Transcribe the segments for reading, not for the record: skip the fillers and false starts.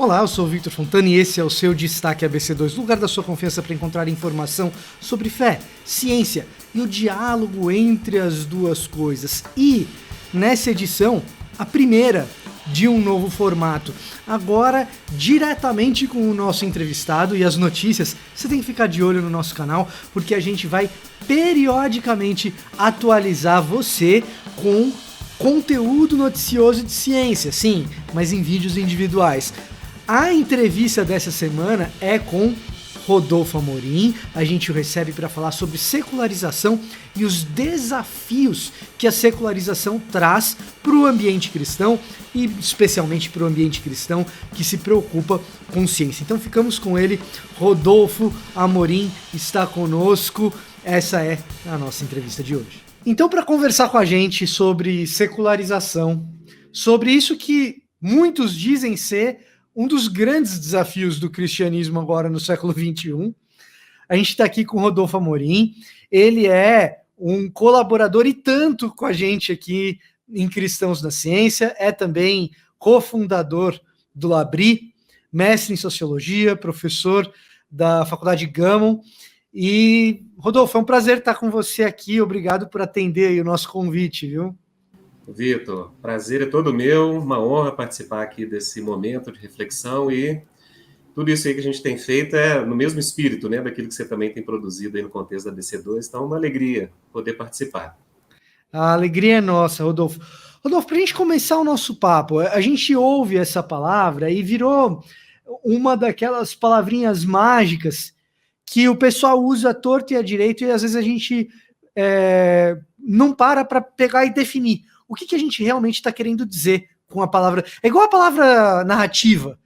Olá, eu sou o Victor Fontana e esse é o seu Destaque ABC2, lugar da sua confiança para encontrar informação sobre fé, ciência e o diálogo entre as duas coisas. E nessa edição, a primeira de um novo formato. Agora, diretamente com o nosso entrevistado e as notícias, você tem que ficar de olho no nosso canal, porque a gente vai periodicamente atualizar você com conteúdo noticioso de ciência, sim, mas em vídeos individuais. A entrevista dessa semana é com Rodolfo Amorim. A gente o recebe para falar sobre secularização e os desafios que a secularização traz para o ambiente cristão e especialmente para o ambiente cristão que se preocupa com ciência. Então ficamos com ele. Rodolfo Amorim está conosco. Essa é a nossa entrevista de hoje. Então, para conversar com a gente sobre secularização, sobre isso que muitos dizem ser um dos grandes desafios do cristianismo agora no século XXI, a gente está aqui com o Rodolfo Amorim. Ele é um colaborador e tanto com a gente aqui em Cristãos na Ciência, é também cofundador do Labri, mestre em Sociologia, professor da Faculdade Gammon. E, Rodolfo, é um prazer estar com você aqui. Obrigado por atender aí o nosso convite, viu? Victor, prazer é todo meu, uma honra participar aqui desse momento de reflexão e tudo isso aí que a gente tem feito é no mesmo espírito, né, daquilo que você também tem produzido aí no contexto da ABC2, então uma alegria poder participar. A alegria é nossa, Rodolfo. Rodolfo, para a gente começar o nosso papo, a gente ouve essa palavra e virou uma daquelas palavrinhas mágicas que o pessoal usa à torto e à direito e às vezes a gente não para pegar e definir. O que a gente realmente está querendo dizer com a palavra? É igual a palavra narrativa.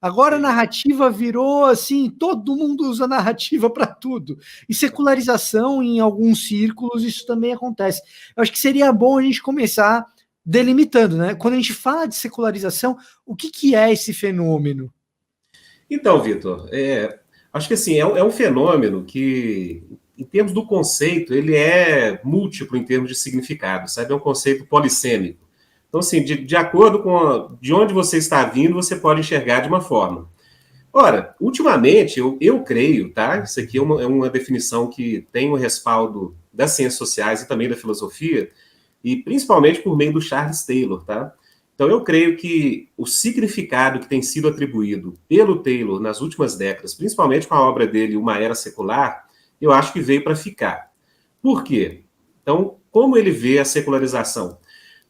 Agora a narrativa virou assim, todo mundo usa narrativa para tudo. E secularização, em alguns círculos, isso também acontece. Eu acho que seria bom a gente começar delimitando, né? Quando a gente fala de secularização, o que é esse fenômeno? Então, Victor, acho que assim, é um fenômeno que, em termos do conceito, ele é múltiplo em termos de significado, sabe? É um conceito polissêmico. Então, assim, de acordo com de onde você está vindo, você pode enxergar de uma forma. Ora, ultimamente, eu creio, tá? Isso aqui é uma definição que tem o respaldo das ciências sociais e também da filosofia, e principalmente por meio do Charles Taylor, tá? Então, eu creio que o significado que tem sido atribuído pelo Taylor nas últimas décadas, principalmente com a obra dele, Uma Era Secular, eu acho que veio para ficar. Por quê? Então, como ele vê a secularização?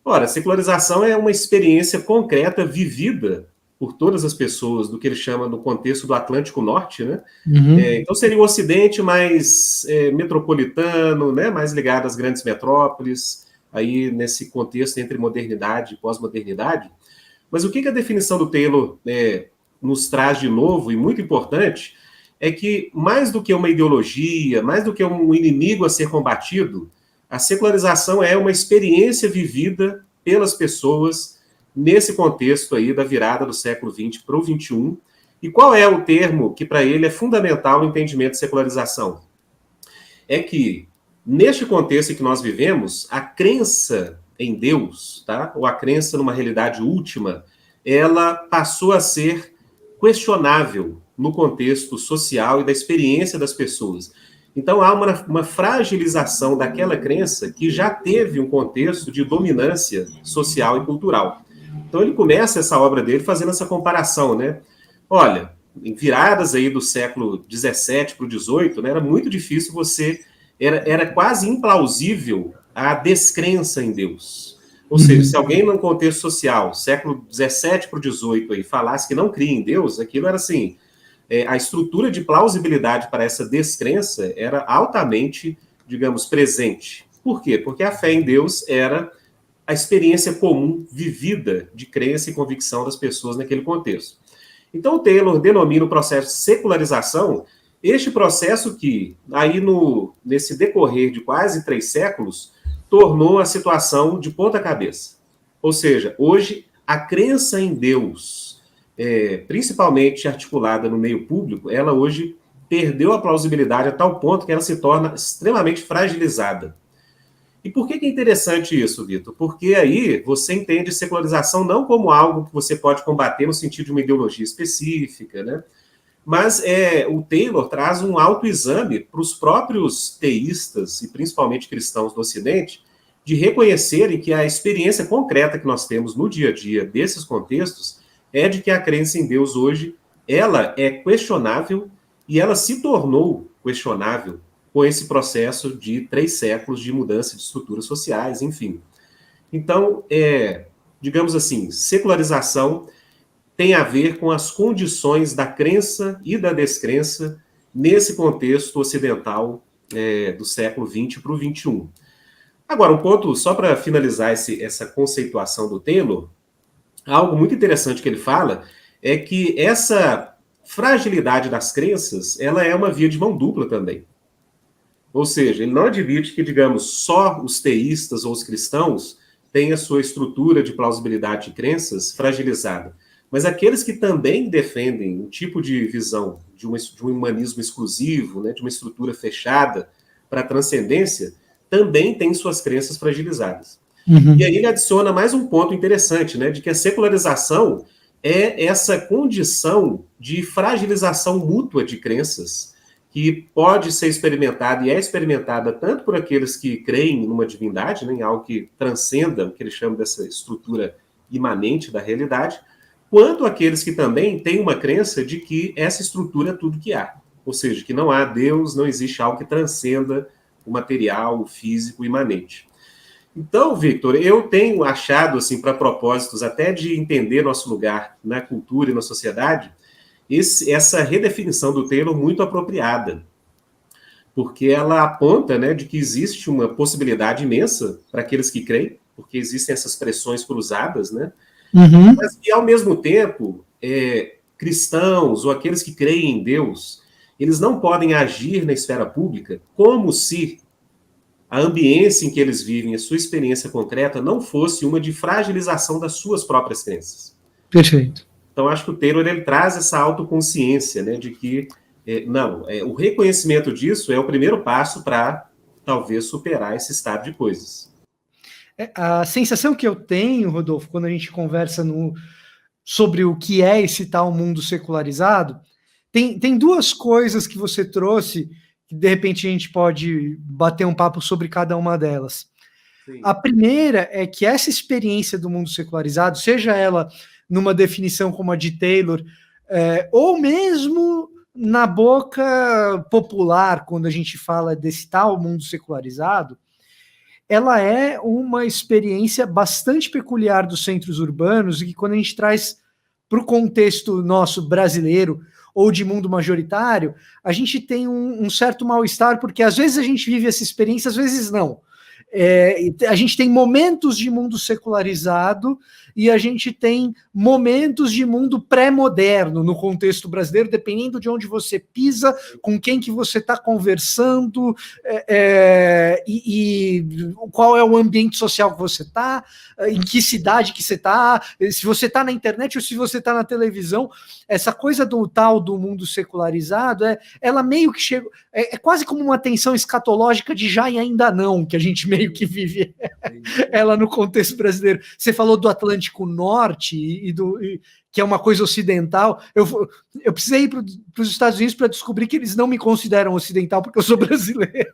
Ora, a secularização é uma experiência concreta, vivida por todas as pessoas, do que ele chama no contexto do Atlântico Norte, né? Uhum. Então seria o Ocidente mais metropolitano, né? Mais ligado às grandes metrópoles, aí nesse contexto entre modernidade e pós-modernidade. Mas o que a definição do Taylor nos traz de novo, e muito importante, é que mais do que uma ideologia, mais do que um inimigo a ser combatido, a secularização é uma experiência vivida pelas pessoas nesse contexto aí da virada do século XX para o XXI. E qual é o termo que para ele é fundamental no entendimento de secularização? É que, neste contexto em que nós vivemos, a crença em Deus, tá? Ou a crença numa realidade última, ela passou a ser questionável no contexto social e da experiência das pessoas. Então, há uma fragilização daquela crença que já teve um contexto de dominância social e cultural. Então, ele começa essa obra dele fazendo essa comparação, né? Olha, em viradas aí do século XVII para o XVIII, né, era muito difícil era quase implausível a descrença em Deus. Ou seja, se alguém num contexto social, século XVII para o XVIII, aí, falasse que não cria em Deus, aquilo era assim, a estrutura de plausibilidade para essa descrença era altamente, digamos, presente. Por quê? Porque a fé em Deus era a experiência comum, vivida, de crença e convicção das pessoas naquele contexto. Então, o Taylor denomina o processo de secularização este processo que, aí nesse decorrer de quase 3 séculos, tornou a situação de ponta cabeça. Ou seja, hoje, a crença em Deus, principalmente articulada no meio público, ela hoje perdeu a plausibilidade a tal ponto que ela se torna extremamente fragilizada. E por que é interessante isso, Vitor? Porque aí você entende secularização não como algo que você pode combater no sentido de uma ideologia específica, né? Mas o Taylor traz um autoexame para os próprios teístas, e principalmente cristãos do Ocidente, de reconhecerem que a experiência concreta que nós temos no dia a dia desses contextos é de que a crença em Deus hoje, ela é questionável e ela se tornou questionável com esse processo de 3 séculos de mudança de estruturas sociais, enfim. Então, digamos assim, secularização tem a ver com as condições da crença e da descrença nesse contexto ocidental do século XX para o XXI. Agora, um ponto, só para finalizar essa conceituação do Taylor, algo muito interessante que ele fala é que essa fragilidade das crenças, ela é uma via de mão dupla também. Ou seja, ele não admite que, digamos, só os teístas ou os cristãos têm a sua estrutura de plausibilidade de crenças fragilizada. Mas aqueles que também defendem um tipo de visão de um humanismo exclusivo, né, de uma estrutura fechada para a transcendência, também têm suas crenças fragilizadas. Uhum. E aí ele adiciona mais um ponto interessante, né, de que a secularização é essa condição de fragilização mútua de crenças que pode ser experimentada e é experimentada tanto por aqueles que creem numa divindade, né, em algo que transcenda o que ele chama dessa estrutura imanente da realidade, quanto aqueles que também têm uma crença de que essa estrutura é tudo que há. Ou seja, que não há Deus, não existe algo que transcenda o material, o físico, o imanente. Então, Victor, eu tenho achado, assim, para propósitos até de entender nosso lugar na cultura e na sociedade, essa redefinição do Taylor muito apropriada, porque ela aponta, né, de que existe uma possibilidade imensa para aqueles que creem, porque existem essas pressões cruzadas, né? Uhum. Mas que, ao mesmo tempo, cristãos ou aqueles que creem em Deus, eles não podem agir na esfera pública como se a ambiência em que eles vivem, a sua experiência concreta, não fosse uma de fragilização das suas próprias crenças. Perfeito. Então, acho que o Taylor ele traz essa autoconsciência, né, de que, o reconhecimento disso é o primeiro passo para, talvez, superar esse estado de coisas. A sensação que eu tenho, Rodolfo, quando a gente conversa sobre o que é esse tal mundo secularizado, tem duas coisas que você trouxe que, de repente, a gente pode bater um papo sobre cada uma delas. Sim. A primeira é que essa experiência do mundo secularizado, seja ela numa definição como a de Taylor, ou mesmo na boca popular, quando a gente fala desse tal mundo secularizado, ela é uma experiência bastante peculiar dos centros urbanos e que, quando a gente traz para o contexto nosso brasileiro ou de mundo majoritário, a gente tem um certo mal-estar, porque às vezes a gente vive essa experiência, às vezes não. A gente tem momentos de mundo secularizado e a gente tem momentos de mundo pré-moderno no contexto brasileiro, dependendo de onde você pisa, com quem que você está conversando, e qual é o ambiente social que você está, em que cidade que você está, se você está na internet ou se você está na televisão. Essa coisa do tal do mundo secularizado, ela meio que chega, é quase como uma tensão escatológica de já e ainda não, que a gente meio que vive ela no contexto brasileiro. Você falou do Atlântico Norte que é uma coisa ocidental. Eu precisei ir para os Estados Unidos para descobrir que eles não me consideram ocidental porque eu sou brasileiro.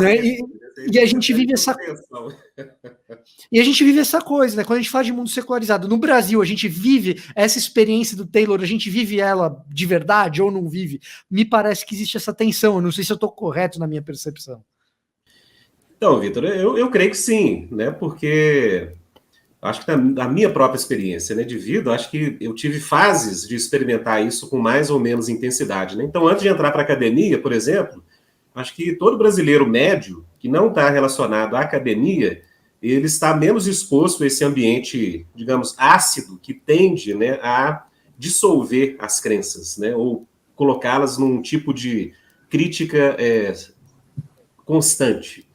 Né? E a gente vive essa coisa, né? Quando a gente fala de mundo secularizado no Brasil, a gente vive essa experiência do Taylor, a gente vive ela de verdade ou não vive? Me parece que existe essa tensão. Eu não sei se eu estou correto na minha percepção. Então, Vitor, eu creio que sim, né? Porque acho que da minha própria experiência, né, de vida, acho que eu tive fases de experimentar isso com mais ou menos intensidade, né? Então, antes de entrar para a academia, por exemplo, acho que todo brasileiro médio que não está relacionado à academia, ele está menos exposto a esse ambiente, digamos, ácido, que tende, né, a dissolver as crenças, né, ou colocá-las num tipo de crítica constante.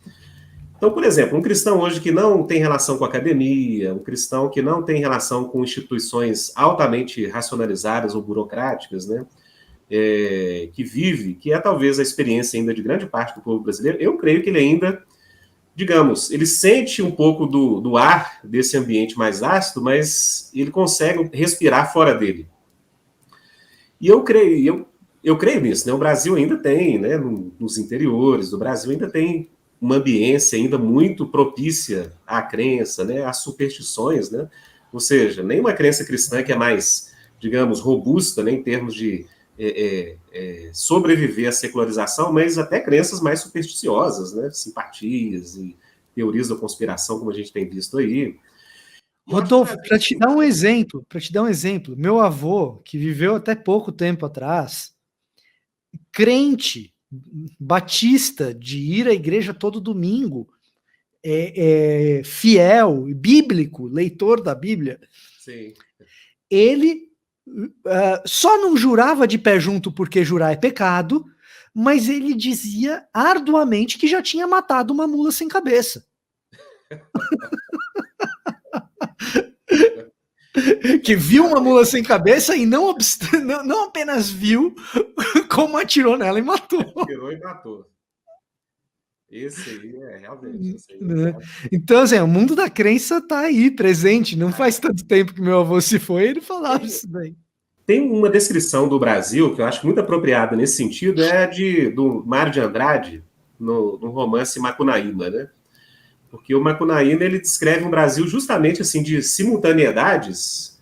Então, por exemplo, um cristão hoje que não tem relação com a academia, um cristão que não tem relação com instituições altamente racionalizadas ou burocráticas, né, que vive, que é talvez a experiência ainda de grande parte do povo brasileiro, eu creio que ele ainda, digamos, ele sente um pouco do ar desse ambiente mais ácido, mas ele consegue respirar fora dele. E eu creio nisso, né? O Brasil ainda tem, né, nos interiores do Brasil ainda tem uma ambiência ainda muito propícia à crença, né, às superstições, né? Ou seja, nem uma crença cristã que é mais, digamos, robusta, né, em termos de sobreviver à secularização, mas até crenças mais supersticiosas, né? Simpatias e teorias da conspiração, como a gente tem visto aí. Rodolfo, para te dar um exemplo, meu avô, que viveu até pouco tempo atrás, crente, batista, de ir à igreja todo domingo, fiel, bíblico, leitor da Bíblia, Sim. Ele só não jurava de pé junto porque jurar é pecado, mas ele dizia arduamente que já tinha matado uma mula sem cabeça. Que viu uma mula sem cabeça e não apenas viu, como atirou nela e matou. Atirou e matou. Esse aí realmente. Esse aí Então, assim, o mundo da crença tá aí, presente. Não faz tanto tempo que meu avô se foi, ele falava isso daí. Tem uma descrição do Brasil que eu acho muito apropriada nesse sentido, do Mário de Andrade, no romance Macunaíma, né? Porque o Macunaíma, ele descreve um Brasil justamente assim de simultaneidades.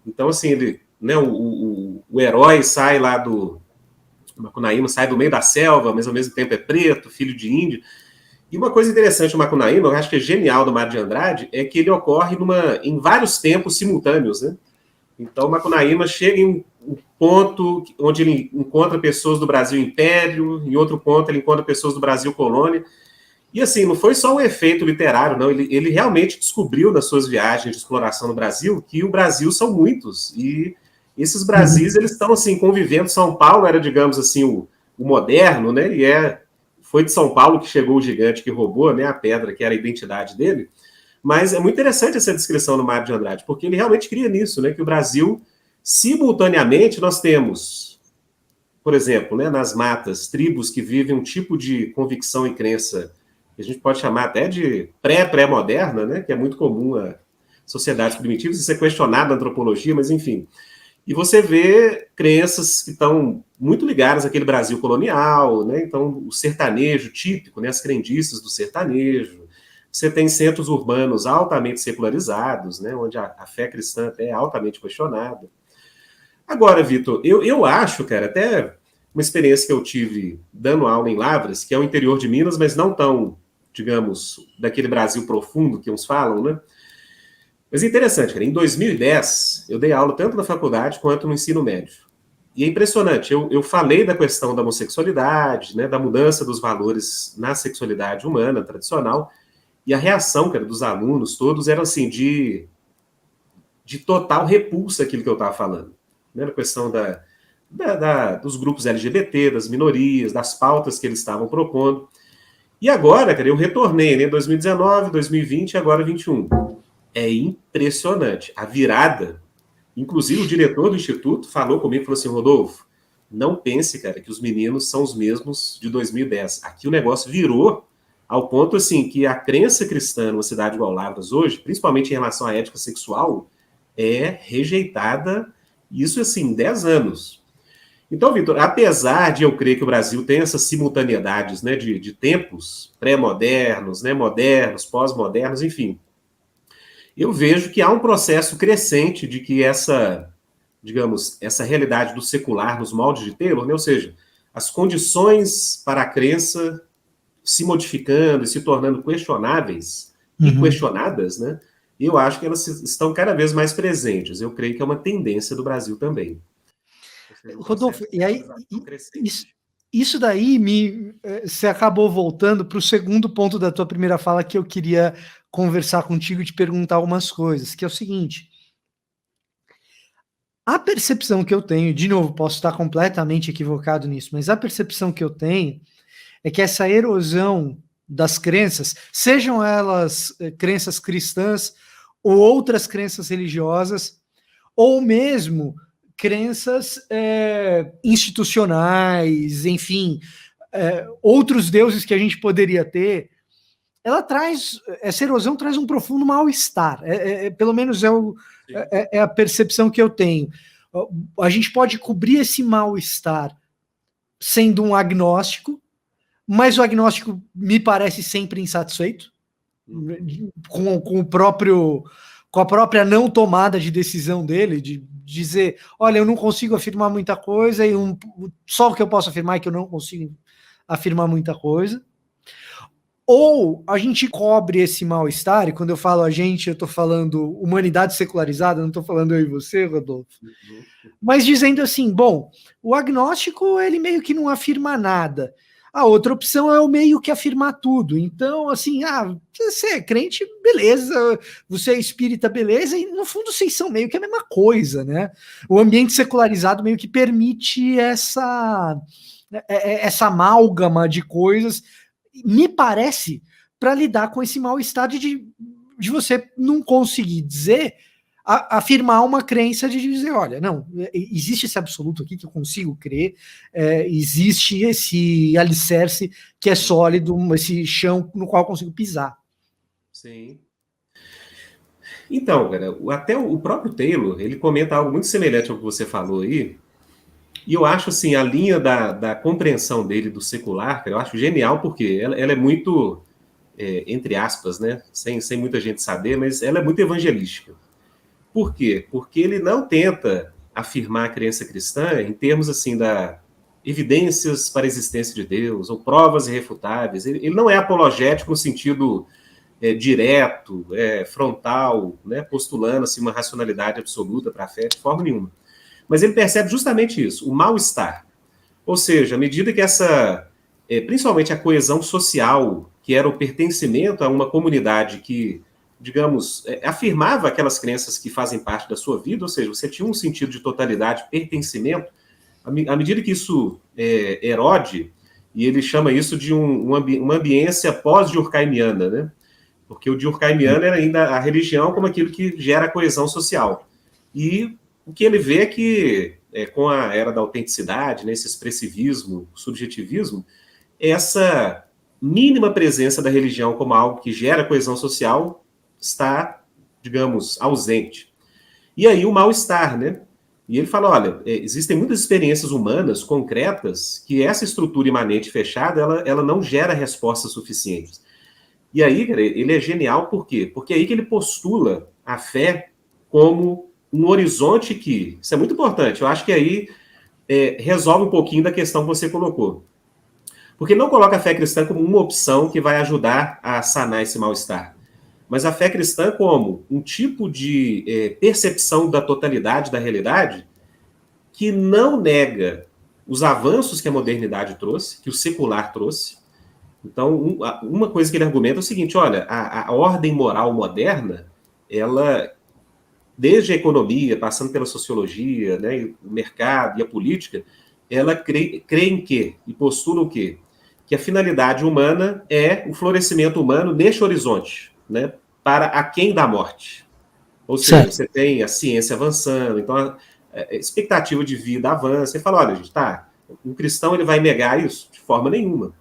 Então, assim, ele, né, o herói sai lá do Macunaíma, sai do meio da selva, mas ao mesmo tempo é preto, filho de índio. E uma coisa interessante do Macunaíma, eu acho que é genial do Mário de Andrade, é que ele ocorre em vários tempos simultâneos, né? Então, Macunaíma chega em um ponto onde ele encontra pessoas do Brasil Império, em outro ponto ele encontra pessoas do Brasil Colônia. E assim, não foi só um efeito literário, não. Ele realmente descobriu nas suas viagens de exploração no Brasil que o Brasil são muitos. E esses Brasis, eles estão assim, convivendo. São Paulo era, digamos assim, o moderno, né? Foi de São Paulo que chegou o gigante que roubou, né, a pedra que era a identidade dele. Mas é muito interessante essa descrição no Mário de Andrade, porque ele realmente cria nisso, né? Que o Brasil, simultaneamente, nós temos, por exemplo, né, nas matas, tribos que vivem um tipo de convicção e crença que a gente pode chamar até de pré-moderna, né? Que é muito comum a sociedades primitivas, isso é questionado na antropologia, mas enfim. E você vê crenças que estão muito ligadas àquele Brasil colonial, né? Então, o sertanejo típico, né? As crendices do sertanejo. Você tem centros urbanos altamente secularizados, né, onde a fé cristã é altamente questionada. Agora, Vitor, eu acho, cara, até uma experiência que eu tive dando aula em Lavras, que é o interior de Minas, mas não tão, digamos, daquele Brasil profundo que uns falam, né? Mas é interessante, cara, em 2010, eu dei aula tanto na faculdade quanto no ensino médio. E é impressionante, eu falei da questão da homossexualidade, né, da mudança dos valores na sexualidade humana tradicional. E a reação, cara, dos alunos todos era assim, de total repulsa aquilo que eu estava falando. Né? A questão dos grupos LGBT, das minorias, das pautas que eles estavam propondo. E agora, cara, eu retornei, né? 2019, 2020 e agora 2021. É impressionante. A virada, inclusive o diretor do Instituto falou comigo, falou assim, Rodolfo, não pense, cara, que os meninos são os mesmos de 2010. Aqui o negócio virou ao ponto, assim, que a crença cristã numa cidade igual Lavras hoje, principalmente em relação à ética sexual, é rejeitada, isso, assim, 10 anos. Então, Vitor, apesar de eu crer que o Brasil tem essas simultaneidades, né, de tempos pré-modernos, né, modernos, pós-modernos, enfim, eu vejo que há um processo crescente de que digamos, essa realidade do secular nos moldes de Taylor, né, ou seja, as condições para a crença se modificando e se tornando questionáveis e questionadas, né? Eu acho que elas estão cada vez mais presentes. Eu creio que é uma tendência do Brasil também. Rodolfo, e aí isso daí você acabou voltando para o segundo ponto da tua primeira fala que eu queria conversar contigo e te perguntar algumas coisas, que é o seguinte: a percepção que eu tenho, de novo, posso estar completamente equivocado nisso, mas a percepção que eu tenho é que essa erosão das crenças, sejam elas crenças cristãs ou outras crenças religiosas, ou mesmo crenças institucionais, enfim, outros deuses que a gente poderia ter, essa erosão traz um profundo mal-estar. Pelo menos é a percepção que eu tenho. A gente pode cobrir esse mal-estar sendo um agnóstico, mas o agnóstico me parece sempre insatisfeito com a própria não tomada de decisão dele, de dizer, olha, eu não consigo afirmar muita coisa, e só o que eu posso afirmar é que eu não consigo afirmar muita coisa. Ou a gente cobre esse mal-estar, e quando eu falo a gente, eu estou falando humanidade secularizada, não estou falando eu e você, Rodolfo, mas dizendo assim, bom, o agnóstico, ele meio que não afirma nada. A outra opção é o meio que afirmar tudo. Então, assim, você é crente, beleza, você é espírita, beleza, e no fundo vocês são meio que a mesma coisa, né? O ambiente secularizado meio que permite essa amálgama de coisas, me parece, para lidar com esse mal-estar de você não conseguir afirmar uma crença de dizer, olha, não, existe esse absoluto aqui que eu consigo crer, existe esse alicerce que é sólido, esse chão no qual eu consigo pisar. Sim. Então, cara, até o próprio Taylor, ele comenta algo muito semelhante ao que você falou aí, e eu acho, assim, a linha da compreensão dele do secular, cara, eu acho genial, porque ela é muito, entre aspas, né, sem muita gente saber, mas ela é muito evangelística. Por quê? Porque ele não tenta afirmar a crença cristã em termos, assim, da evidências para a existência de Deus, ou provas irrefutáveis. Ele não é apologético no sentido direto, frontal, né, postulando, assim, uma racionalidade absoluta para a fé, de forma nenhuma. Mas ele percebe justamente isso, o mal-estar. Ou seja, à medida que principalmente a coesão social, que era o pertencimento a uma comunidade que, digamos, afirmava aquelas crenças que fazem parte da sua vida, ou seja, você tinha um sentido de totalidade, pertencimento, à medida que isso erode, e ele chama isso de uma ambiência pós-durkheimiana, né? Porque o durkheimiano era ainda a religião como aquilo que gera a coesão social. E o que ele vê é que, com a era da autenticidade, né, esse expressivismo, subjetivismo, essa mínima presença da religião como algo que gera coesão social está, digamos, ausente. E aí o mal-estar, né? E ele fala, olha, existem muitas experiências humanas concretas que essa estrutura imanente fechada, ela não gera respostas suficientes. E aí, cara, ele é genial por quê? Porque é aí que ele postula a fé como um horizonte que... Isso é muito importante. Eu acho que aí resolve um pouquinho da questão que você colocou. Porque ele não coloca a fé cristã como uma opção que vai ajudar a sanar esse mal-estar. Mas a fé cristã como um tipo de percepção da totalidade da realidade que não nega os avanços que a modernidade trouxe, que o secular trouxe. Então, uma coisa que ele argumenta é o seguinte, olha, a ordem moral moderna, ela, desde a economia, passando pela sociologia, né, o mercado e a política, ela crê em quê? E postula o quê? Que a finalidade humana é o florescimento humano neste horizonte, né, para aquém da morte. Ou seja, certo, você tem a ciência avançando, então a expectativa de vida avança. Você fala, olha, gente, o cristão ele vai negar isso? De forma nenhuma.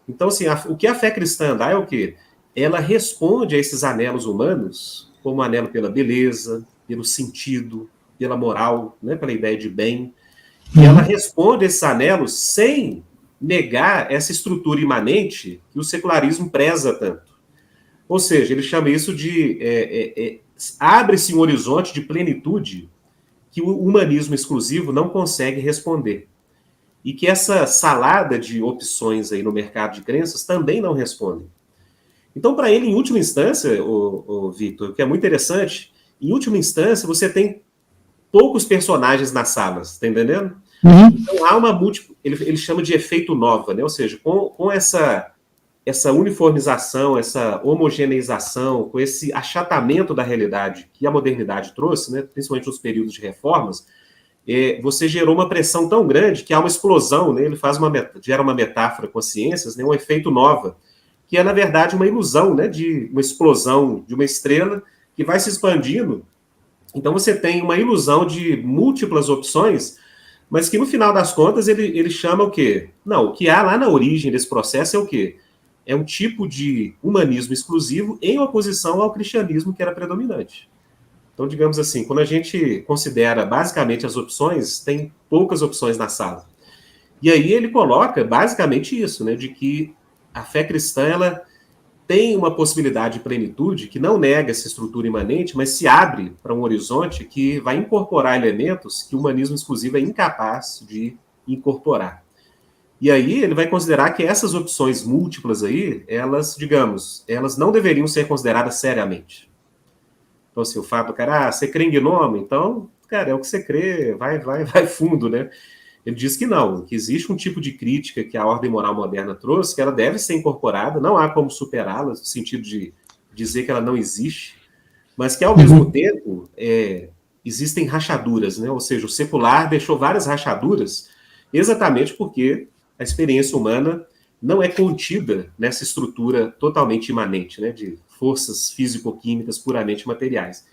Então, assim, o que a fé cristã dá é o quê? Ela responde a esses anelos humanos, como anelo pela beleza, pelo sentido, pela moral, né, pela ideia de bem. E ela responde a esses anelos sem negar essa estrutura imanente que o secularismo preza tanto. Ou seja, ele chama isso de... abre-se um horizonte de plenitude que o humanismo exclusivo não consegue responder. E que essa salada de opções aí no mercado de crenças também não respondem. Então, para ele, em última instância, Victor, o que é muito interessante, em última instância, você tem poucos personagens nas salas, tá entendendo? Então, há uma ele chama de efeito nova, né? Ou seja, com essa uniformização, essa homogeneização, com esse achatamento da realidade que a modernidade trouxe, né? Principalmente nos períodos de reformas, você gerou uma pressão tão grande que há uma explosão, né? Ele gera uma metáfora com as ciências, né? Um efeito nova, que é, na verdade, uma ilusão, né? De uma explosão de uma estrela que vai se expandindo Então você tem uma ilusão de múltiplas opções, mas que no final das contas ele chama o quê? Não, o que há lá na origem desse processo é o quê? É um tipo de humanismo exclusivo em oposição ao cristianismo que era predominante. Então, digamos assim, quando a gente considera basicamente as opções, tem poucas opções na sala. E aí ele coloca basicamente isso, né, de que a fé cristã ela tem uma possibilidade de plenitude que não nega essa estrutura imanente, mas se abre para um horizonte que vai incorporar elementos que o humanismo exclusivo é incapaz de incorporar. E aí ele vai considerar que essas opções múltiplas aí, elas, digamos, elas não deveriam ser consideradas seriamente. Então, assim, o fato do cara, você crê em gnome? Então, cara, é o que você crê, vai fundo, né? Ele diz que não, que existe um tipo de crítica que a ordem moral moderna trouxe, que ela deve ser incorporada, não há como superá-la, no sentido de dizer que ela não existe, mas que, ao mesmo tempo, existem rachaduras, né? Ou seja, o secular deixou várias rachaduras exatamente porque a experiência humana não é contida nessa estrutura totalmente imanente, né? De forças físico-químicas puramente materiais.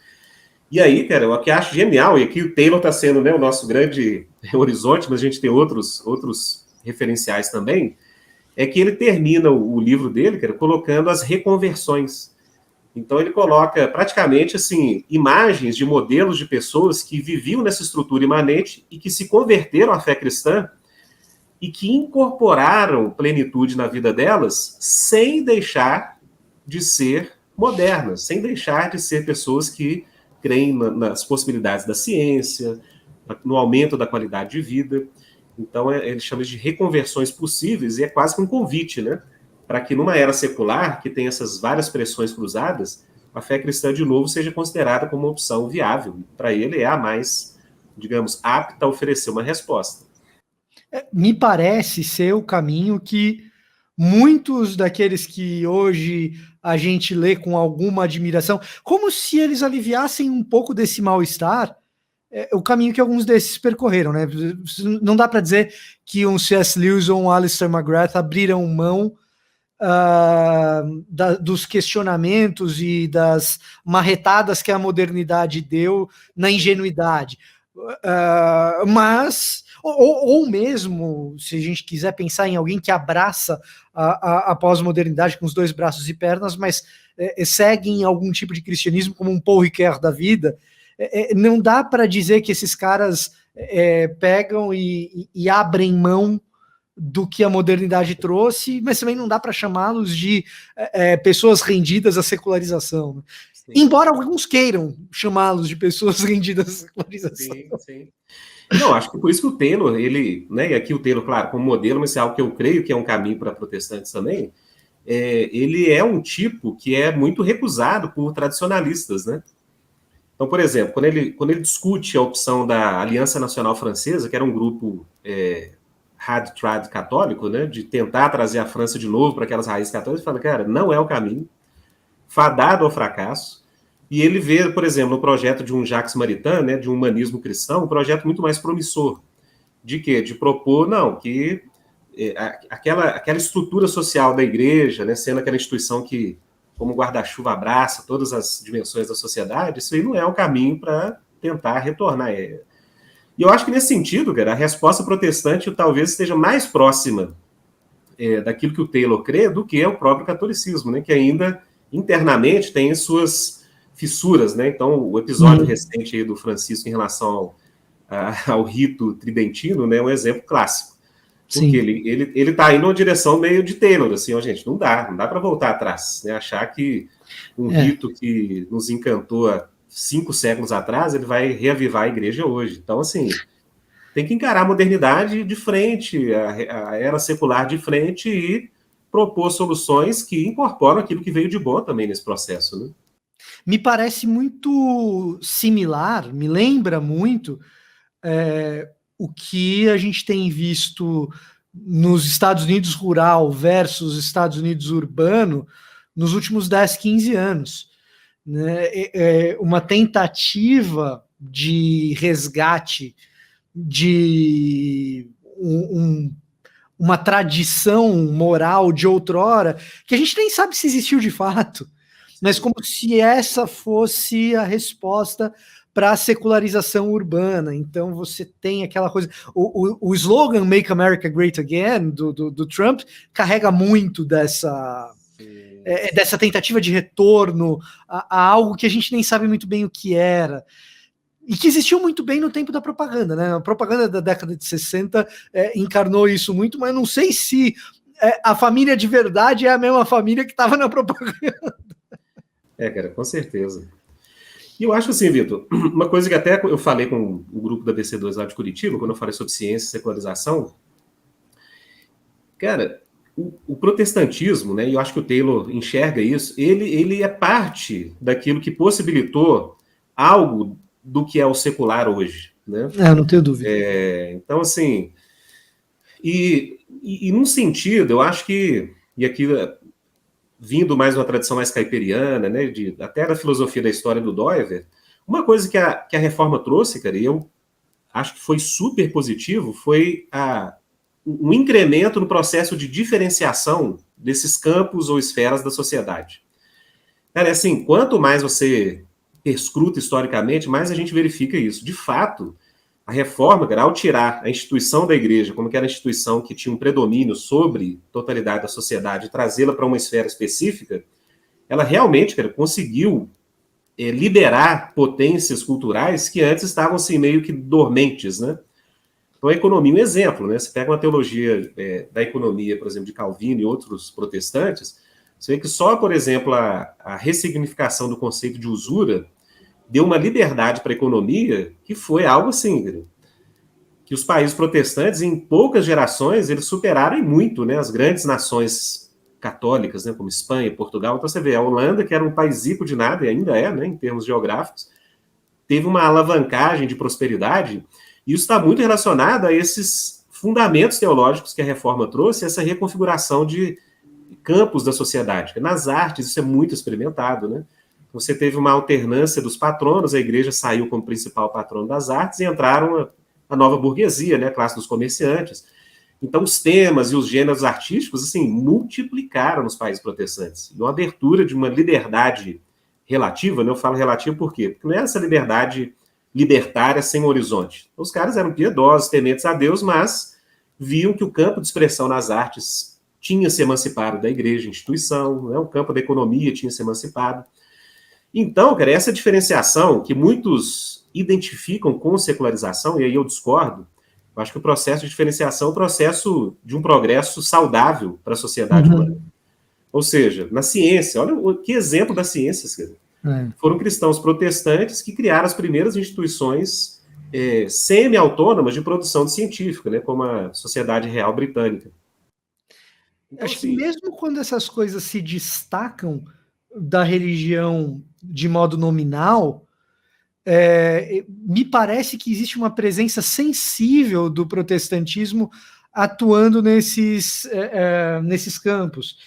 E aí, cara, o que eu acho genial, e aqui o Taylor está sendo, né, o nosso grande horizonte, mas a gente tem outros referenciais também, é que ele termina o livro dele, cara, colocando as reconversões. Então ele coloca praticamente assim imagens de modelos de pessoas que viviam nessa estrutura imanente e que se converteram à fé cristã e que incorporaram plenitude na vida delas sem deixar de ser modernas, sem deixar de ser pessoas que creem nas possibilidades da ciência, no aumento da qualidade de vida. Então, ele chama de reconversões possíveis e é quase que um convite, né? Para que numa era secular, que tem essas várias pressões cruzadas, a fé cristã, de novo, seja considerada como uma opção viável. Para ele, é a mais, digamos, apta a oferecer uma resposta. Me parece ser o caminho que muitos daqueles que hoje a gente lê com alguma admiração, como se eles aliviassem um pouco desse mal-estar, o caminho que alguns desses percorreram, né? Não dá para dizer que um C.S. Lewis ou um Alistair McGrath abriram mão dos questionamentos e das marretadas que a modernidade deu na ingenuidade. Mas ou mesmo, se a gente quiser pensar em alguém que abraça a pós-modernidade com os dois braços e pernas, mas segue em algum tipo de cristianismo, como um Paul Ricoeur da vida, não dá para dizer que esses caras pegam e abrem mão do que a modernidade trouxe, mas também não dá para chamá-los de pessoas rendidas à secularização. Sim. Embora alguns queiram chamá-los de pessoas rendidas à secularização. Sim, sim. Não, acho que por isso que o Taylor, ele, né, e aqui o Taylor, claro, como modelo, mas é algo que eu creio que é um caminho para protestantes também, ele é um tipo que é muito recusado por tradicionalistas, né? Então, por exemplo, quando ele discute a opção da Aliança Nacional Francesa, que era um grupo hard-trad católico, né, de tentar trazer a França de novo para aquelas raízes católicas, ele fala, cara, não é o caminho, fadado ao fracasso. E ele vê, por exemplo, no projeto de um Jacques Maritain, né, de um humanismo cristão, um projeto muito mais promissor. De quê? De propor, não, que aquela estrutura social da igreja, né, sendo aquela instituição que, como guarda-chuva, abraça todas as dimensões da sociedade, isso aí não é o caminho para tentar retornar. E eu acho que, nesse sentido, cara, a resposta protestante talvez esteja mais próxima daquilo que o Taylor crê do que o próprio catolicismo, né, que ainda internamente tem as suas fissuras, né? Então, o episódio recente aí do Francisco em relação ao rito tridentino, né, é um exemplo clássico. Porque sim, ele tá indo numa direção meio de Taylor, assim, ó, gente, não dá para voltar atrás, né? Achar que um rito que nos encantou há 5 séculos atrás, ele vai reavivar a igreja hoje. Então, assim, tem que encarar a modernidade de frente, a era secular de frente e propor soluções que incorporam aquilo que veio de bom também nesse processo, né? Me parece muito similar, me lembra muito o que a gente tem visto nos Estados Unidos rural versus Estados Unidos urbano nos últimos 10, 15 anos. Né? Uma tentativa de resgate de uma tradição moral de outrora que a gente nem sabe se existiu de fato, mas como se essa fosse a resposta para a secularização urbana. Então você tem aquela coisa. O slogan Make America Great Again do Trump carrega muito dessa tentativa de retorno a algo que a gente nem sabe muito bem o que era. E que existiu muito bem no tempo da propaganda, né? A propaganda da década de 60 encarnou isso muito, mas não sei se a família de verdade é a mesma família que estava na propaganda. Cara, com certeza. E eu acho assim, Vitor, uma coisa que até eu falei com o grupo da BC2 lá de Curitiba, quando eu falei sobre ciência e secularização, cara, o protestantismo, né, e eu acho que o Taylor enxerga isso, ele é parte daquilo que possibilitou algo do que é o secular hoje, né? Não tenho dúvida. Então, assim, e num sentido, eu acho que, e aqui vindo mais uma tradição mais caipiriana, né, até da filosofia da história do Doiver, uma coisa que a reforma trouxe, cara, e eu acho que foi super positivo, foi um incremento no processo de diferenciação desses campos ou esferas da sociedade. Cara, assim, quanto mais você perscruta historicamente, mais a gente verifica isso. De fato, a reforma, cara, ao tirar a instituição da igreja, como que era a instituição que tinha um predomínio sobre a totalidade da sociedade, e trazê-la para uma esfera específica, ela realmente, cara, conseguiu liberar potências culturais que antes estavam assim, meio que dormentes, né? Então a economia é um exemplo, né? Você pega uma teologia da economia, por exemplo, de Calvino e outros protestantes, você vê que só, por exemplo, a ressignificação do conceito de usura deu uma liberdade para a economia que foi algo assim, que os países protestantes, em poucas gerações, eles superaram muito, né, as grandes nações católicas, né, como Espanha, Portugal. Então você vê, a Holanda, que era um país rico de nada, e ainda é, né, em termos geográficos, teve uma alavancagem de prosperidade, e isso está muito relacionado a esses fundamentos teológicos que a reforma trouxe, essa reconfiguração de campos da sociedade. Nas artes, isso é muito experimentado, né? Você teve uma alternância dos patronos, a igreja saiu como principal patrono das artes e entraram a nova burguesia, né, a classe dos comerciantes. Então, os temas e os gêneros artísticos, assim, multiplicaram nos países protestantes. E uma abertura de uma liberdade relativa, né, eu falo relativa por quê? Porque não é essa liberdade libertária sem horizonte. Os caras eram piedosos, tementes a Deus, mas viam que o campo de expressão nas artes tinha se emancipado da igreja, instituição, né, o campo da economia tinha se emancipado. Então, cara, essa diferenciação que muitos identificam com secularização, e aí eu discordo, eu acho que o processo de diferenciação é o processo de um progresso saudável para a sociedade humana. Ou seja, na ciência, olha que exemplo das ciências, cara. Foram cristãos protestantes que criaram as primeiras instituições semi-autônomas de produção científica, né, como a Sociedade Real Britânica. Então, acho que mesmo quando essas coisas se destacam da religião de modo nominal, me parece que existe uma presença sensível do protestantismo atuando nesses campos.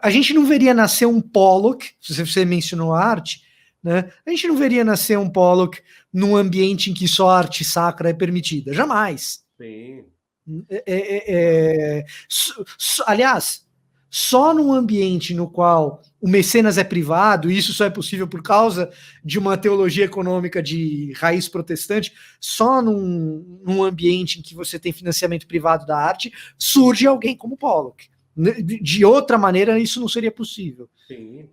A gente não veria nascer um Pollock, se você mencionou arte, né? A gente não veria nascer um Pollock num ambiente em que só a arte sacra é permitida. Jamais. Sim. Aliás, só num ambiente no qual o mecenas é privado, e isso só é possível por causa de uma teologia econômica de raiz protestante, só num ambiente em que você tem financiamento privado da arte, surge alguém como Pollock. De outra maneira, isso não seria possível. Sim.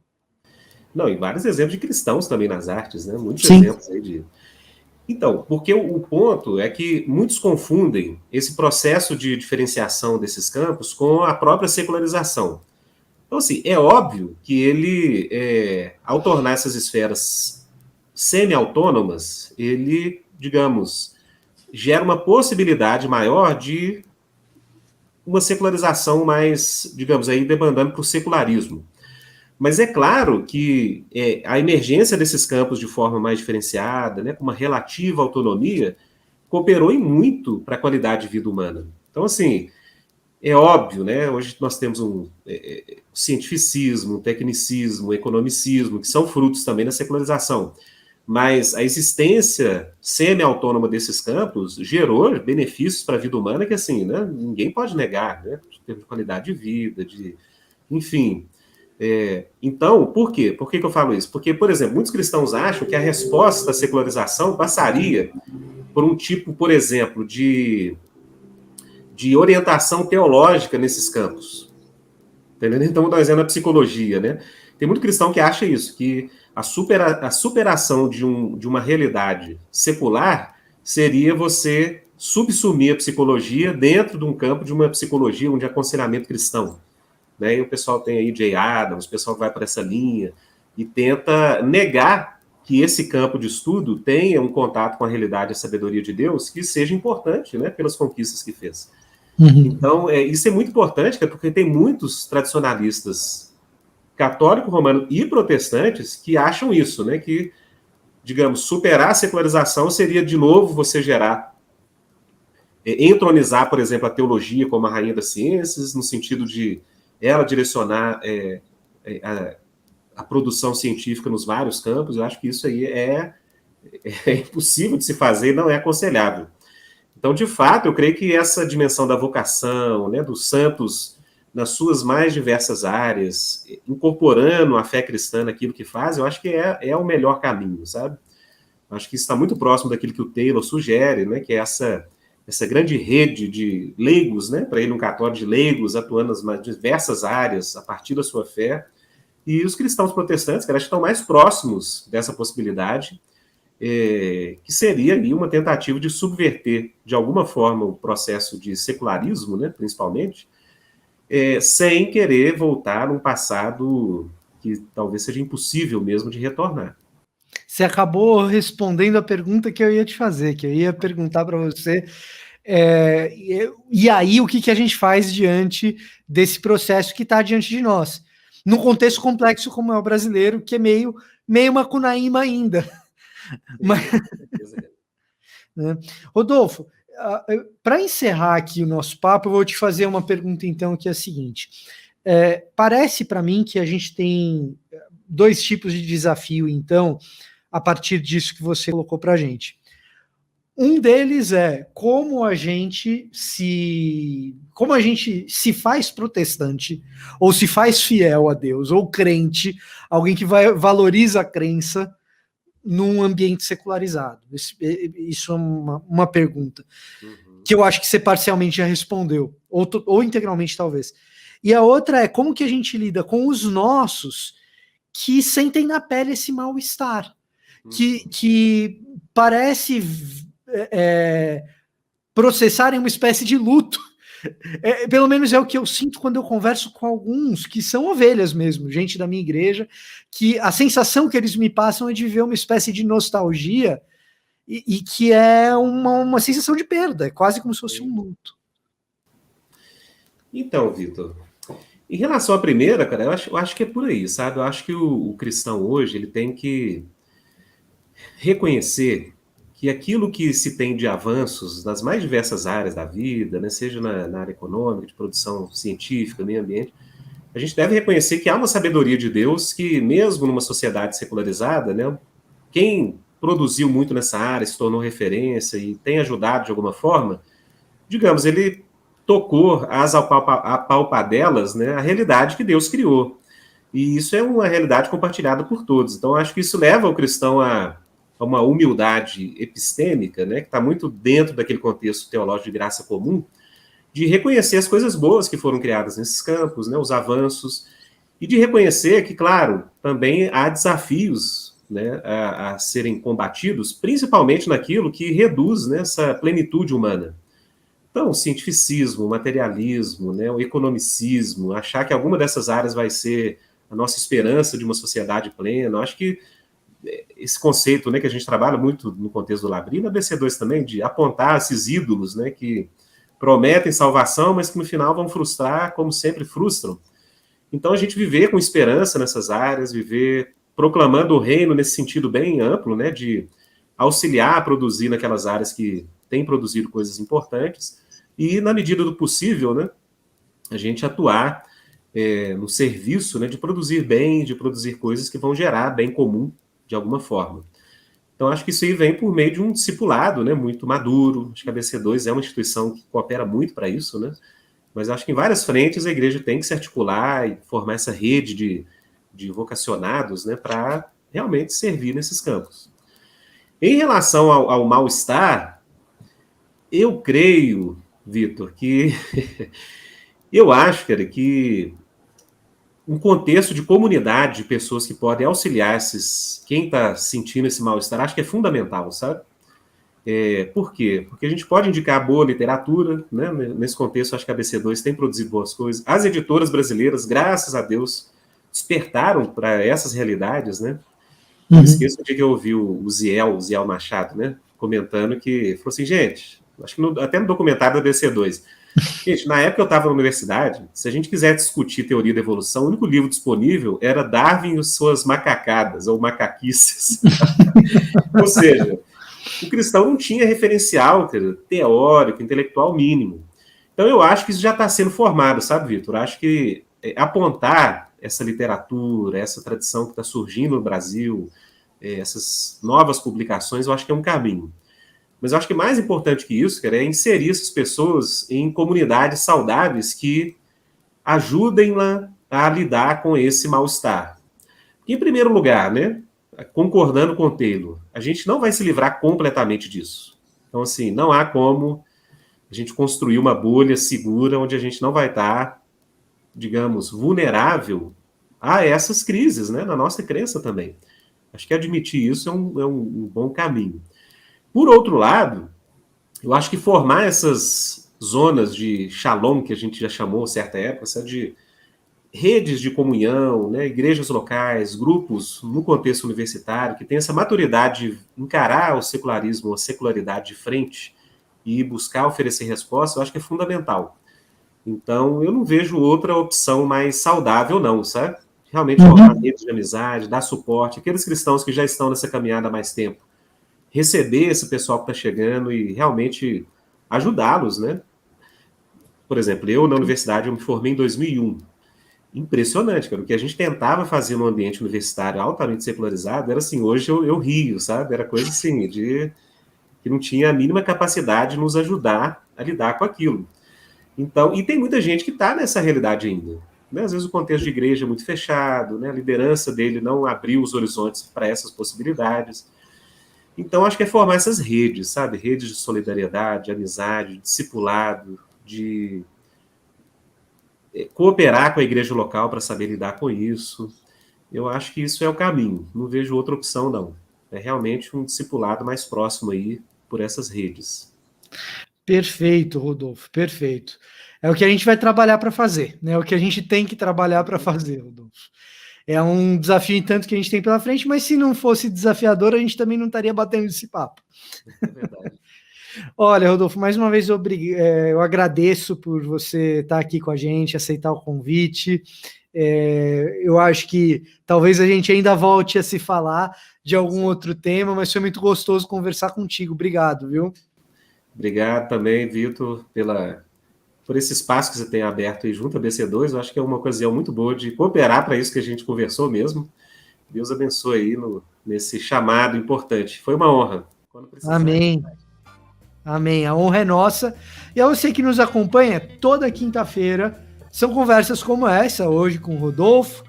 Não, e vários exemplos de cristãos também nas artes, né? Muitos Sim. exemplos aí de... Então, porque o ponto é que muitos confundem esse processo de diferenciação desses campos com a própria secularização. Então, assim, é óbvio que ele, ao tornar essas esferas semi-autônomas, ele, digamos, gera uma possibilidade maior de uma secularização mais, digamos, aí demandando para o secularismo. Mas é claro que a emergência desses campos de forma mais diferenciada, né, com uma relativa autonomia, cooperou em muito para a qualidade de vida humana. Então, assim, é óbvio, né? Hoje nós temos um cientificismo, um tecnicismo, um economicismo, que são frutos também da secularização. Mas a existência semi-autônoma desses campos gerou benefícios para a vida humana que, assim, né, ninguém pode negar, né? De qualidade de vida, enfim. Então, por quê? Por que eu falo isso? Porque, por exemplo, muitos cristãos acham que a resposta à secularização passaria por um tipo, por exemplo, de orientação teológica nesses campos. Entendeu? Então, vou dar um exemplo da psicologia, né? Tem muito cristão que acha isso, que a superação de uma realidade secular seria você subsumir a psicologia dentro de um campo de uma psicologia, de aconselhamento cristão. Né? E o pessoal tem aí Jay Adams, o pessoal vai para essa linha e tenta negar que esse campo de estudo tenha um contato com a realidade e a sabedoria de Deus que seja importante, né, pelas conquistas que fez. Então, isso é muito importante, porque tem muitos tradicionalistas católicos, romanos e protestantes que acham isso, né, que, digamos, superar a secularização seria, de novo, você gerar, entronizar, por exemplo, a teologia como a rainha das ciências, no sentido de ela direcionar a produção científica nos vários campos. Eu acho que isso aí é impossível de se fazer, não é aconselhável. Então, de fato, eu creio que essa dimensão da vocação, né, dos santos nas suas mais diversas áreas, incorporando a fé cristã naquilo que faz, eu acho que é o melhor caminho, sabe? Eu acho que isso está muito próximo daquilo que o Taylor sugere, né, que é essa grande rede de leigos, né, para ele um católico de leigos, atuando nas mais diversas áreas a partir da sua fé, e os cristãos protestantes, que estão mais próximos dessa possibilidade, que seria ali uma tentativa de subverter, de alguma forma, o processo de secularismo, né, principalmente, sem querer voltar num passado que talvez seja impossível mesmo de retornar. Você acabou respondendo a pergunta que eu ia te fazer, que eu ia perguntar para você. E aí, o que a gente faz diante desse processo que está diante de nós? Num contexto complexo como é o brasileiro, que é meio macunaíma ainda. Mas, né? Rodolfo, para encerrar aqui o nosso papo, eu vou te fazer uma pergunta, então, que é a seguinte. Parece para mim que a gente tem dois tipos de desafio, então, a partir disso que você colocou para a gente. Um deles é como a gente se faz protestante, ou se faz fiel a Deus, ou crente, alguém que valoriza a crença num ambiente secularizado. Isso é uma pergunta que eu acho que você parcialmente já respondeu, ou integralmente talvez. E a outra é como que a gente lida com os nossos que sentem na pele esse mal-estar, que parece processarem uma espécie de luto. Pelo menos é o que eu sinto quando eu converso com alguns que são ovelhas mesmo, gente da minha igreja, que a sensação que eles me passam é de ver uma espécie de nostalgia e que é uma sensação de perda, é quase como se fosse um luto. Então, Vitor, em relação à primeira, cara, eu acho que é por aí, sabe? Eu acho que o cristão hoje ele tem que reconhecer que aquilo que se tem de avanços nas mais diversas áreas da vida, né, seja na área econômica, de produção científica, meio ambiente, a gente deve reconhecer que há uma sabedoria de Deus que, mesmo numa sociedade secularizada, né, quem produziu muito nessa área, se tornou referência e tem ajudado de alguma forma, digamos, ele tocou às apalpadelas, né, a realidade que Deus criou. E isso é uma realidade compartilhada por todos. Então, acho que isso leva o cristão a uma humildade epistêmica, né, que está muito dentro daquele contexto teológico de graça comum, de reconhecer as coisas boas que foram criadas nesses campos, né, os avanços, e de reconhecer que, claro, também há desafios, né, a serem combatidos, principalmente naquilo que reduz, né, essa plenitude humana. Então, o cientificismo, o materialismo, né, o economicismo, achar que alguma dessas áreas vai ser a nossa esperança de uma sociedade plena. Eu acho que esse conceito, né, que a gente trabalha muito no contexto do Labri, na BC2 também, de apontar esses ídolos, né, que prometem salvação, mas que no final vão frustrar, como sempre frustram. Então, a gente viver com esperança nessas áreas, viver proclamando o reino nesse sentido bem amplo, né, de auxiliar a produzir naquelas áreas que têm produzido coisas importantes e, na medida do possível, né, a gente atuar no serviço, né, de produzir bem, de produzir coisas que vão gerar bem comum de alguma forma. Então, acho que isso aí vem por meio de um discipulado, né, muito maduro. Acho que a BC2 é uma instituição que coopera muito para isso, né? Mas acho que em várias frentes a igreja tem que se articular e formar essa rede de vocacionados, né, para realmente servir nesses campos. Em relação ao mal-estar, eu creio, Vitor, que eu acho, cara, que um contexto de comunidade de pessoas que podem auxiliar quem está sentindo esse mal-estar, acho que é fundamental, sabe? Por quê? Porque a gente pode indicar boa literatura, né? Nesse contexto, acho que a ABC2 tem produzido boas coisas. As editoras brasileiras, graças a Deus, despertaram para essas realidades, né? Não esqueço de que eu ouvi o Ziel Machado, né? Comentando que, falou assim, gente, acho que até no documentário da ABC2, gente, na época eu estava na universidade, se a gente quiser discutir teoria da evolução, o único livro disponível era Darwin e suas macacadas, ou macaquices. Ou seja, o cristão não tinha referencial teórico, intelectual mínimo. Então eu acho que isso já está sendo formado, sabe, Vitor? Acho que apontar essa literatura, essa tradição que está surgindo no Brasil, essas novas publicações, eu acho que é um caminho. Mas eu acho que mais importante que isso, cara, é inserir essas pessoas em comunidades saudáveis que ajudem-la a lidar com esse mal-estar. Em primeiro lugar, né, concordando com o Taylor, a gente não vai se livrar completamente disso. Então, assim, não há como a gente construir uma bolha segura onde a gente não vai estar, digamos, vulnerável a essas crises, né, na nossa crença também. Acho que admitir isso é um bom caminho. Por outro lado, eu acho que formar essas zonas de shalom, que a gente já chamou certa época, de redes de comunhão, né, igrejas locais, grupos no contexto universitário, que tem essa maturidade de encarar o secularismo, a secularidade de frente e buscar oferecer resposta, eu acho que é fundamental. Então, eu não vejo outra opção mais saudável, não, sabe? Realmente formar redes de amizade, dar suporte, aqueles cristãos que já estão nessa caminhada há mais tempo, receber esse pessoal que está chegando e realmente ajudá-los, né? Por exemplo, eu na universidade, eu me formei em 2001. Impressionante, cara. O que a gente tentava fazer no ambiente universitário altamente secularizado era assim, hoje eu rio, sabe? Era coisa assim, que não tinha a mínima capacidade de nos ajudar a lidar com aquilo. Então, e tem muita gente que está nessa realidade ainda. Né? Às vezes o contexto de igreja é muito fechado, né? A liderança dele não abriu os horizontes para essas possibilidades. Então, acho que é formar essas redes, sabe? Redes de solidariedade, de amizade, de discipulado, de cooperar com a igreja local para saber lidar com isso. Eu acho que isso é o caminho. Não vejo outra opção, não. É realmente um discipulado mais próximo aí por essas redes. Perfeito, Rodolfo, perfeito. É o que a gente vai trabalhar para fazer, né? É o que a gente tem que trabalhar para fazer, Rodolfo. É um desafio em tanto que a gente tem pela frente, mas se não fosse desafiador, a gente também não estaria batendo esse papo. É verdade. Olha, Rodolfo, mais uma vez eu agradeço por você estar aqui com a gente, aceitar o convite. Eu acho que talvez a gente ainda volte a se falar de algum outro tema, mas foi muito gostoso conversar contigo. Obrigado, viu? Obrigado também, Vitor, por esse espaço que você tem aberto aí junto à BC2. Eu acho que é uma ocasião muito boa de cooperar para isso que a gente conversou mesmo. Deus abençoe aí nesse chamado importante. Foi uma honra. Amém. Amém. A honra é nossa. E a você que nos acompanha toda quinta-feira, são conversas como essa, hoje com o Rodolfo,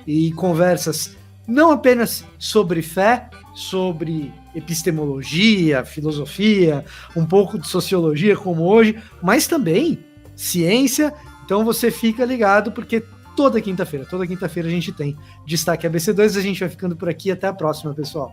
e conversas não apenas sobre fé, sobre epistemologia, filosofia, um pouco de sociologia como hoje, mas também ciência. Então você fica ligado, porque toda quinta-feira a gente tem Destaque ABC2. A gente vai ficando por aqui. Até a próxima, pessoal.